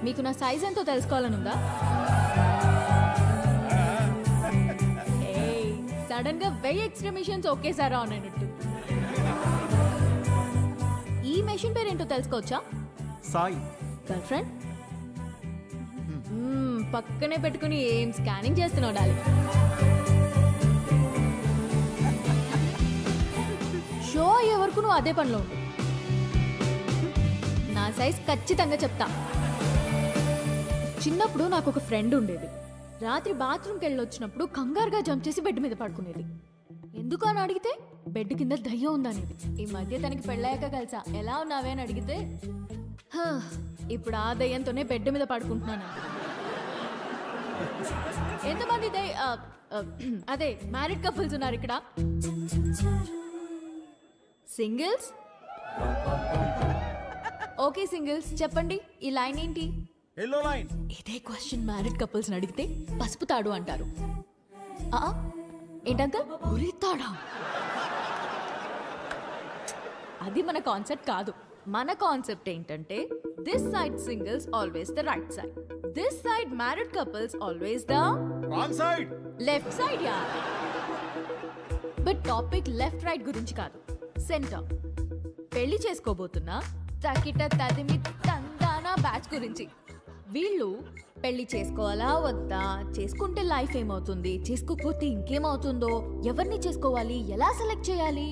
మీకు నా సైజ్ ఎంతో తెలుసుకోవాలనుందా? సడన్ గా 1000 ఎక్స్ట్రా మిషన్స్ ఒకేసారి ఆన్ అయినట్టు. ఈ మెషిన్ పేరేంటో తెలుసుకోవచ్చా? సాయి. Girlfriend? పక్కనే పెట్టుకుని ఏం స్కానింగ్ చేస్తున్నావు డాలి? షో అయ్యే వరకు నువ్వు అదే పనిలో ఉండు. నా సైజ్ ఖచ్చితంగా చెప్తా. చిన్నప్పుడు నాకు ఒక ఫ్రెండ్ ఉండేది. రాత్రి బాత్రూమ్కి వెళ్ళి వచ్చినప్పుడు కంగారుగా జంప్ చేసి బెడ్ మీద పడుకునేది. ఎందుకు అని అడిగితే బెడ్ కింద దయ్యం ఉందనేది. ఈ మధ్య తనకి పెళ్ళాక కలిసా ఎలా ఉన్నావే అని అడిగితే ఇప్పుడు ఆ దయ్యంతోనే బెడ్ మీద పడుకుంటున్నాను. ఎంతమంది అదే మ్యారీడ్ కపుల్స్ ఉన్నారు ఇక్కడ? సింగిల్స్? ఓకే సింగిల్స్, చెప్పండి ఈ లైన్ ఏంటి? Yellow line. ఇదే క్వశ్చన్ మ్యారీడ్ కపుల్స్ అడిగితే పసుపు తాడు అంటారు. ఏంటంకల్ ఉరితాడా? అది మన కాన్సెప్ట్ కాదు. మన కాన్సెప్ట్ ఏంటంటే this side singles always the right side, this side married couples always the wrong side, left side. Yeah, but topic left right గురించి కాదు, సెంటర్. పెళ్లి చేసుకోబోతున్నా తకిట తదిమి తందానా బ్యాచ్ గురించి. వీళ్ళు పెళ్లి చేసుకోవాలా వద్దా, చేసుకుంటే లైఫ్ ఏమవుతుంది, చేసుకోకపోతే ఇంకేమవుతుందో, ఎవరిని చేసుకోవాలి, ఎలా సెలెక్ట్ చేయాలి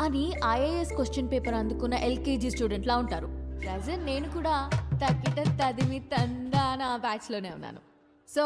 అని IAS క్వశ్చన్ పేపర్ అందుకున్న LKG స్టూడెంట్ లా ఉంటారు. ప్రజెంట్ నేను కూడా తకిట తదిమి తందానా బ్యాచ్ లోనే ఉన్నాను. సో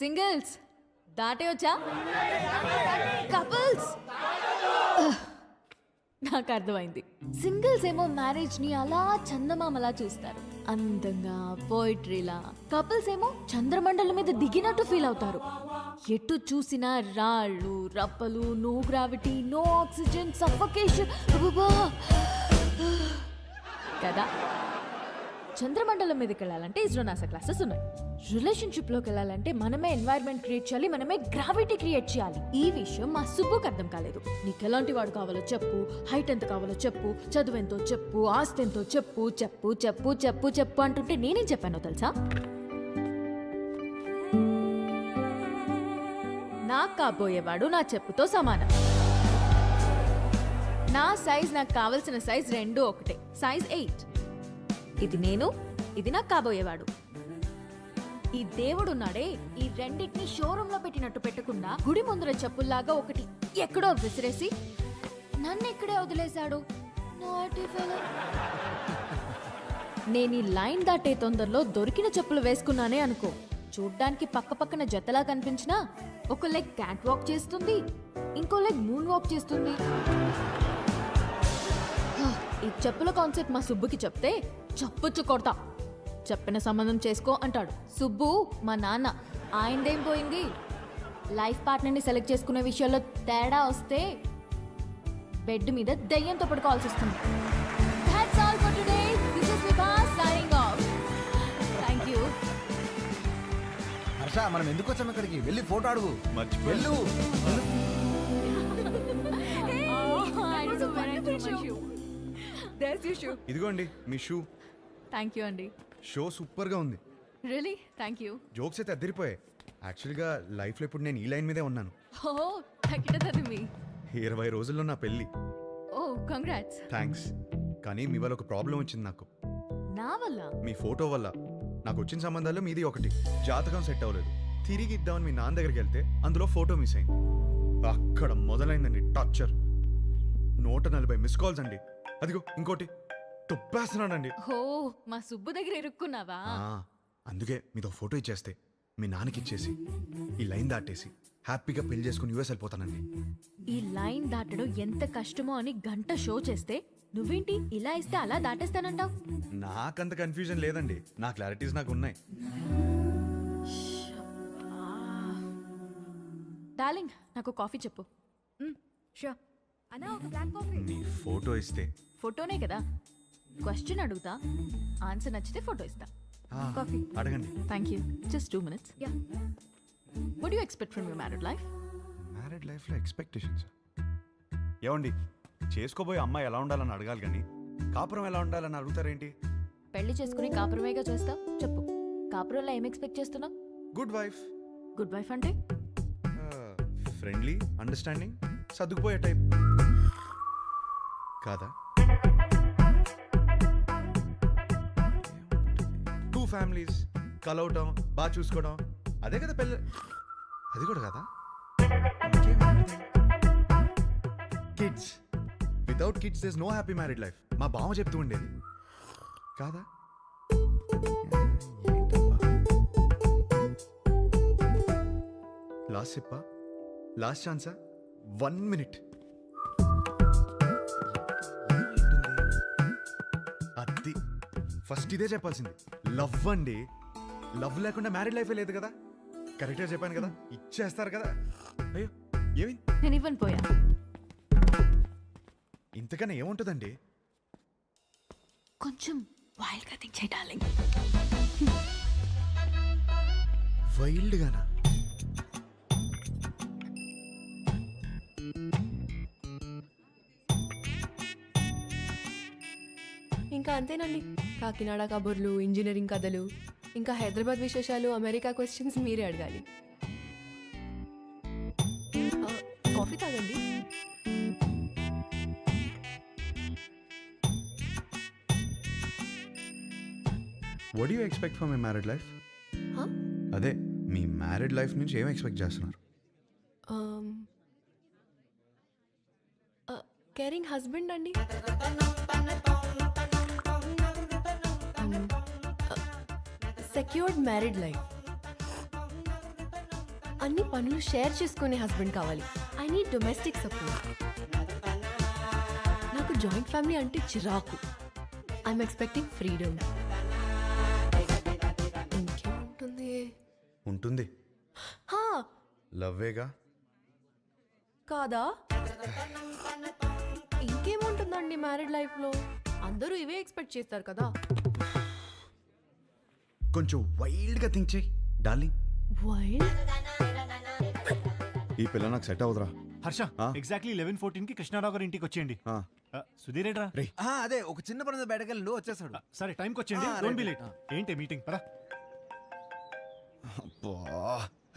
సింగిల్స్ దాటే వచ్చా, కపుల్స్ నాకు అర్థమైంది. సింగిల్స్ ఏమో మ్యారేజ్ ని అలా చందమామలా చూస్తారు, అందంగా పోయిట్రీలా. కపుల్స్ ఏమో చంద్రమండలం మీద దిగినట్టు ఫీల్ అవుతారు. ఎటు చూసినా రాళ్ళు రప్పలు, no gravity, no oxygen, suffocation కదా. చంద్రమండలం మీదకి వెళ్ళాలంటే ఇస్రో నాసా క్లాసెస్ ఉన్నాయి. రిలేషన్షిప్ లోకి వెళ్ళాలంటే మనమే ఎన్వైరన్మెంట్ క్రియేట్ చేయాలి, మనమే గ్రావిటీ క్రియేట్ చేయాలి. ఈ విషయం మా సుబ్బుకి అర్థం కాలేదు. నీకు ఎలాంటి వాడు కావాలో చెప్పు, హైట్ ఎంత కావాలో చెప్పు, చదువు ఎంతో చెప్పు, ఆస్తి ఎంతో చెప్పు, చెప్పు చెప్పు చెప్పు చెప్పు అంటుంటే నేనేం చెప్పానో తెలుసా? నాకు కాబోయేవాడు నా చెప్పుతో సమానం. నా సైజ్ నాకు కావలసిన సైజ్ రెండు ఒకటే, సైజ్ 8. ఇది నేను, ఇది నాకు కాబోయేవాడు. ఈ దేవుడున్నాడే, ఈ రెండింటిని షోరూమ్ లో పెట్టినట్టు పెట్టకుండా గుడి ముందర చెప్పుల్లాగా ఒకటి ఎక్కడో విసిరేసి నన్ను ఇక్కడే వదిలేశాడు. నేను ఈ లైన్ దాటే తొందరలో దొరికిన చెప్పులు వేసుకున్నానే అనుకో, చూడ్డానికి పక్క పక్కన జతలా కనిపించినా ఒక లెగ్ క్యాట్ వాక్ చేస్తుంది, ఇంకో లెగ్ మూన్ వాక్ చేస్తుంది. ఈ చెప్పుల కాన్సెప్ట్ మా సుబ్బుకి చెప్తే చప్పుచ్చు కొడతా. చెప్పిన సంబంధం చేసుకో అంటాడు. సుబ్బు మా నాన్న, ఆయనదేం పోయింది? లైఫ్ పార్ట్నర్ని సెలెక్ట్ చేసుకునే విషయాల్లో తేడా వస్తే బెడ్ మీద దయ్యంతో పడుకోవాల్సి వస్తుంది. That's all for today. This is Vibha signing off. Thank you. Harsha, మనం ఎందుకు వచ్చాం ఇక్కడికి? వెళ్ళి ఫోటో అడుగు. వెళ్ళు. I don't know where I threw my shoe. There's your shoe. ఇదిగోండి మీ షూ. Thank you అండి. షో సూపర్ గా ఉంది. Really? Thank you. జోక్స్ అయితే అద్దరిపోయాయి. యాక్చువల్గా లైఫ్లో ఇప్పుడు నేను ఈ లైన్ మీదే ఉన్నాను. Oh, తక్కిటది మీ. 20 రోజుల్లో నా పెళ్ళి. Oh, congrats. థ్యాంక్స్. కానీ మీ వల్ల ఒక ప్రాబ్లం వచ్చింది నాకు. నా వల్ల? మీ ఫోటో వల్ల. నాకు వచ్చిన సంబంధాల్లో మీది ఒకటి. జాతకం సెట్ అవ్వలేదు. తిరిగి ఇద్దామని మీ నాన్న దగ్గరికి వెళ్తే అందులో ఫోటో మిస్ అయింది. అక్కడ మొదలైందండి టార్చర్. 140 మిస్ కాల్స్ అండి. అదిగో ఇంకోటి తొప్పేస్తున్నానండి. ఓ, మా సుబ్బు దగ్గర ఇరుక్కున్నావా? అందుకే మీతో ఫోటో ఇచ్చేస్తే మీ నాన్నకి ఇచ్చేసి ఈ లైన్ దాటేసి హ్యాపీగా పెళ్లి చేసుకుని US వెళ్ళిపోతానండి. ఈ లైన్ దాటడం ఎంత కష్టమో అని గంట షో చేస్తే నువ్వేంటి ఇలా ఇస్తే అలా దాటేస్తానంటావు? నాకంత కన్ఫ్యూజన్ లేదండి. నా క్లారిటీస్ నాకు ఉన్నాయి. డార్లింగ్, నాకు కాఫీ చెప్పు. షూర్. అన్నా, ఒక బ్లాక్ కాఫీ. నీ ఫోటో ఇస్తే. ఫోటోనే కదా, క్వశ్చన్ అడుగుతా, ఆన్సర్ నచ్చితే ఫోటో ఇస్తా. కాఫీ అడగండి. Thank you. Just 2 minutes. Yeah. What do you expect from your married life? Married లైఫ్లో ఎక్స్పెక్టేషన్స్ ఏమండి? చేసుకోబోయే అమ్మాయి ఎలా ఉండాలని అడగాలి కానీ కాపురం ఎలా ఉండాలని అడుగుతారేంటి? పెళ్లి చేసుకుని కాపురమేగా చేస్తావు, చెప్పు. కాపురంలో ఏం ఎక్స్పెక్ట్ చేస్తున్నావు? గుడ్ వైఫ్, గుడ్ వైఫ్ అంటే ఫ్రెండ్లీ, అండర్స్టాండింగ్, సర్దుకుపోయే టైప్ కాదా? 2 ఫ్యామిలీస్ కలవటం, బాగా చూసుకోవడం, అదే కదా పెళ్ళి. అది కూడా కదా. Kids, without kids there is no happy married life. మా బావ చెప్తూ ఉండేది కాదా? లాస్ట్ సిప్పా, లాస్ట్ ఛాన్సా, 1 minute. అది ఫస్ట్ ఇదే చెప్పాల్సింది. లవ్ అండి, లవ్ లేకుండా మ్యారీడ్ లైఫే లేదు కదా. కరెక్ట్గా చెప్పాను కదా, ఇచ్చేస్తారు కదా. అయ్యో ఏమి, నేను ఇవ్వను పోయా. ఇంతకన్నా ఏముంటుందండి? కొంచెం వైల్డ్గా థింక్ చేయి డార్లింగ్. వైల్డ్గానా? ఇంకా అంతేనండి. కాకినాడ కబుర్లు, ఇంజనీరింగ్ కథలు, ఇంకా హైదరాబాద్ విశేషాలు, అమెరికా క్వశ్చన్స్ మీరే అడగాలి. కాఫీ తాగండి. What do you expect from my married life? Huh? అదే మీ మ్యారీడ్ లైఫ్ నుంచి ఏం ఎక్స్పెక్ట్ చేస్తున్నారు? కేరింగ్ హస్బెండ్ అండి. Secured married life. అన్ని పనులు షేర్ చేసుకునే హస్బెండ్ కావాలి. I need domestic support. నాకు జాయింట్ ఫ్యామిలీ అంటే చిరాకు. I'm expecting freedom. ఇంకేముంటుంది? ఉంటుంది, హా, లవ్వేగా. కాదా? ఇంకేముంటుందండి మ్యారీడ్ లైఫ్లో? అందరూ ఇవే ఎక్స్పెక్ట్ చేస్తారు కదా. కొంచెం వైల్డ్గా థింక్ చేయి డార్లింగ్. వైల్డ్? ఈ పిల్ల నాకు సెట్ అవుతురా. హర్ష, ఎగ్జాక్ట్లీ 11:14 కి కృష్ణారావు గారి ఇంటికి వచ్చేయండి. సుధీర్ ఏంట్రా? రే అదే ఒక చిన్న పని బయటకెళ్ళి వచ్చేసాడు. సరే టైంకి వచ్చేయండి, డోంట్ బి లేట్. ఏంటి మీటింగ్? పరా.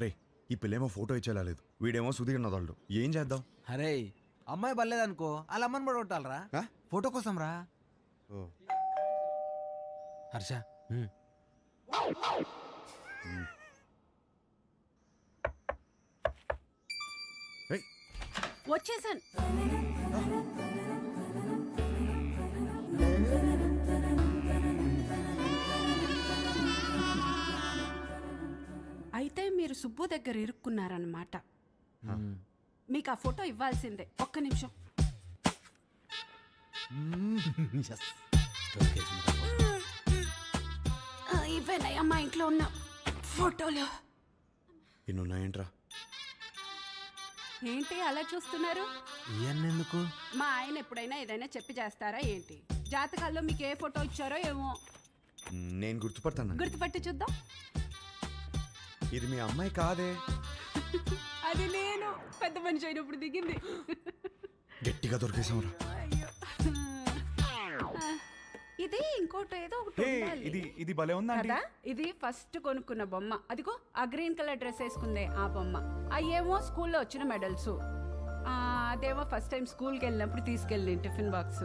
రే ఈ పిల్లేమో ఫోటో ఇచ్చేలా లేదు, వీడేమో సుధీర్ నదాళ్ళు. ఏం చేద్దాం? అరే అమ్మాయి బలేదనుకో, వాళ్ళ అమ్మని కూడా కొట్టాలరా. ఆ? ఫోటో కోసం రా. ఓ. హర్ష రేయ్, వచ్చేసాను. అయితే మీరు సుబ్బు దగ్గర ఇరుక్కున్నారన్నమాట. మీకు ఆ ఫోటో ఇవ్వాల్సిందే. ఒక్క నిమిషం. ఇవేనయ్యా మా ఇంట్లో ఉన్న ఫోటోలు. ఇన్నున్నాయేంట్రా? ఏంటి అలా చూస్తున్నారు? ఎందుకు? మా ఆయన ఎప్పుడైనా ఏదైనా చెప్పి చేస్తారా ఏంటి? జాతకాల్లో మీకు ఏ ఫోటో ఇచ్చారో ఏమో. నేను గుర్తుపడతాను. గుర్తుపట్టి చూద్దాం. ఇది మీ అమ్మాయి కాదే. అది నేను పెద్ద మనిషి అయినప్పుడు దిగింది. గట్టిగా దొరికేసాంరా. అయ్యో. ఇది ఇంకోటి ఏదో ఒకటి ఉండాలి. ఇది భలే ఉందా కదా, ఇది ఫస్ట్ కొనుక్కున్న బొమ్మ. అదిగో ఆ గ్రీన్ కలర్ డ్రెస్ వేసుకుందే ఆ బొమ్మ. అయ్యేమో స్కూల్లో వచ్చిన మెడల్స్. అదేమో ఫస్ట్ టైం స్కూల్కి వెళ్ళినప్పుడు తీసుకెళ్ళి టిఫిన్ బాక్స్.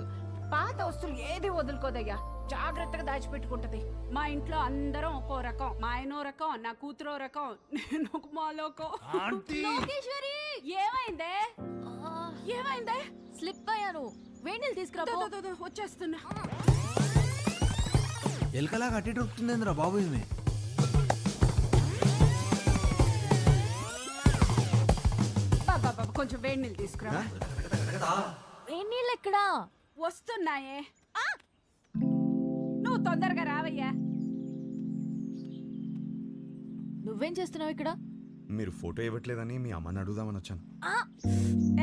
పాత వస్తువులు ఏది వదులుకోదయ్యా, జాగ్రత్తగా దాచిపెట్టుకుంటది. మా ఇంట్లో అందరం ఒక్కో రకం. మా ఆయనో రకం, నా కూతురో రకం, నేను ఒక మాలోకం. లోకేశ్వరి, ఏమైందే? ఏమైందే? స్లిప్ అయ్యాను. వేణీలు తీసుకురా. వచ్చేస్తున్నా. ఎలకలా కట్టి దొరుకుతుందిరా బాబు ఇది. బాబా కొంచెం వేడి నీళ్ళు తీసుకురా. వేణీళ్ళు ఎక్కడా? వస్తున్నాయే. నువ్వు తొందరగా రావయ్యా. నువ్వేం చేస్తున్నావు ఇక్కడ? మీరు ఫోటో ఇవ్వట్లేదని మీ అమ్మని అడుగుదామని వచ్చాను.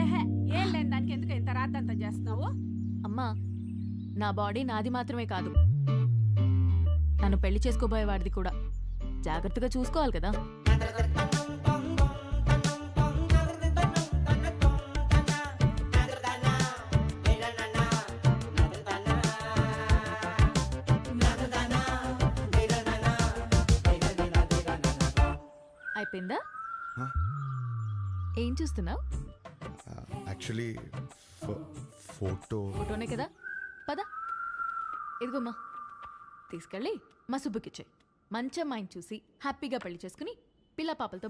ఏహే, ఏం లేని దానికి ఎందుకు ఇంత రాద్దంతా చేస్తున్నావు? అమ్మా, నా బాడీ నాది మాత్రమే కాదు, నన్ను పెళ్లి చేసుకోబోయేవాడిది కూడా. జాగ్రత్తగా చూసుకోవాలి కదా. అయిపోయిందా Huh? ఏం చూస్తున్నావు? యాక్చువల్లీ ఫోటో ఫోటోనే కదా, పద. ఇదిగోమ్మా, తీసుకెళ్ళి మా సుబ్బుకిచ్చే. మంచి అమ్మాయిని చూసి హ్యాపీగా పెళ్లి చేసుకుని పిల్ల పాపలతో